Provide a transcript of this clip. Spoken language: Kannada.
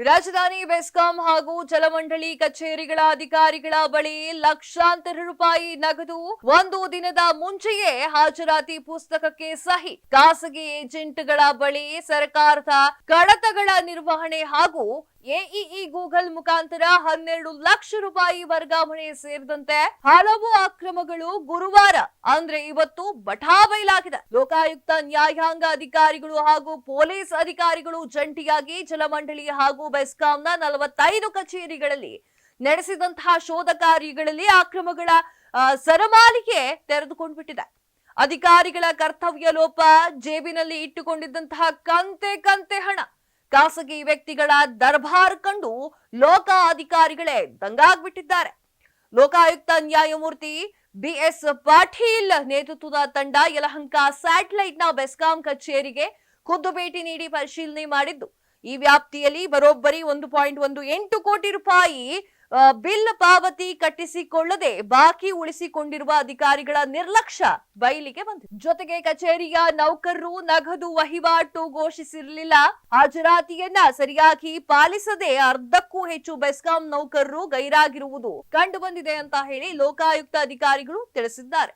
ರಾಜಧಾನಿ ಬೆಸ್ಕಾಂ ಹಾಗೂ ಜಲಮಂಡಳಿ ಕಚೇರಿಗಳ ಅಧಿಕಾರಿಗಳ ಬಳಿ ಲಕ್ಷಾಂತರ ರೂಪಾಯಿ ನಗದು, ಒಂದು ದಿನದ ಮುಂಚೆಯೇ ಹಾಜರಾತಿ ಪುಸ್ತಕಕ್ಕೆ ಸಹಿ. ಖಾಸಗಿ ಏಜೆಂಟ್ಗಳ ಬಳಿ ಸರ್ಕಾರದ ಕಡತಗಳ ನಿರ್ವಹಣೆ ಹಾಗೂ ಎಇಇ ಗೂಗಲ್ ಮುಖಾಂತರ 12 ಲಕ್ಷ ರೂಪಾಯಿ ವರ್ಗಾವಣೆ ಸೇರಿದಂತೆ ಹಲವು ಅಕ್ರಮಗಳು ಗುರುವಾರ ಅಂದ್ರೆ ಇವತ್ತು ಬಟಾಬೈಲಾಗಿದೆ. ಲೋಕಾಯುಕ್ತ, ನ್ಯಾಯಾಂಗ ಅಧಿಕಾರಿಗಳು ಹಾಗೂ ಪೊಲೀಸ್ ಅಧಿಕಾರಿಗಳು ಜಂಟಿಯಾಗಿ ಜಲಮಂಡಳಿ ಹಾಗೂ ಬೆಸ್ಕಾಂನ 45 ಕಚೇರಿಗಳಲ್ಲಿ ನಡೆಸಿದಂತಹ ಶೋಧ ಕಾರ್ಯಗಳಲ್ಲಿ ಅಕ್ರಮಗಳ ಸರಮಾಲಿಗೆ ತೆರೆದುಕೊಂಡ್ಬಿಟ್ಟಿದೆ. ಅಧಿಕಾರಿಗಳ ಕರ್ತವ್ಯ ಲೋಪ, ಜೇಬಿನಲ್ಲಿ ಇಟ್ಟುಕೊಂಡಿದ್ದಂತಹ ಕಂತೆ ಹಣ, ಖಾಸಗಿ ವ್ಯಕ್ತಿಗಳ ದರ್ಬಾರ್ ಕಂಡು ಲೋಕ ಅಧಿಕಾರಿಗಳೇ ದಂಗಾಗ್ಬಿಟ್ಟಿದ್ದಾರೆ. ಲೋಕಾಯುಕ್ತ ನ್ಯಾಯಮೂರ್ತಿ ಬಿಎಸ್ ಪಾಟೀಲ್ ನೇತೃತ್ವದ ತಂಡ ಯಲಹಂಕ ಸ್ಯಾಟಲೈಟ್ನ ಬೆಸ್ಕಾಂ ಕಚೇರಿಗೆ ಖುದ್ದು ಭೇಟಿ ನೀಡಿ ಪರಿಶೀಲನೆ ಮಾಡಿದ್ದು, ಈ ವ್ಯಾಪ್ತಿಯಲ್ಲಿ ಬರೋಬ್ಬರಿ 1.18 ಕೋಟಿ ರೂಪಾಯಿ ಬಿಲ್ ಪಾವತಿ ಕಟ್ಟಿಸಿಕೊಳ್ಳದೆ ಬಾಕಿ ಉಳಿಸಿಕೊಂಡಿರುವ ಅಧಿಕಾರಿಗಳ ನಿರ್ಲಕ್ಷ್ಯ ಬಯಲಿಗೆ ಬಂದಿದೆ. ಜೊತೆಗೆ ಕಚೇರಿಯ ನೌಕರರು ನಗದು ವಹಿವಾಟು ಘೋಷಿಸಿರಲಿಲ್ಲ, ಹಾಜರಾತಿಯನ್ನ ಸರಿಯಾಗಿ ಪಾಲಿಸದೆ ಅರ್ಧಕ್ಕೂ ಹೆಚ್ಚು ಬೆಸ್ಕಾಂ ನೌಕರರು ಗೈರಾಗಿರುವುದು ಕಂಡು ಬಂದಿದೆ ಅಂತ ಹೇಳಿ ಲೋಕಾಯುಕ್ತ ಅಧಿಕಾರಿಗಳು ತಿಳಿಸಿದ್ದಾರೆ.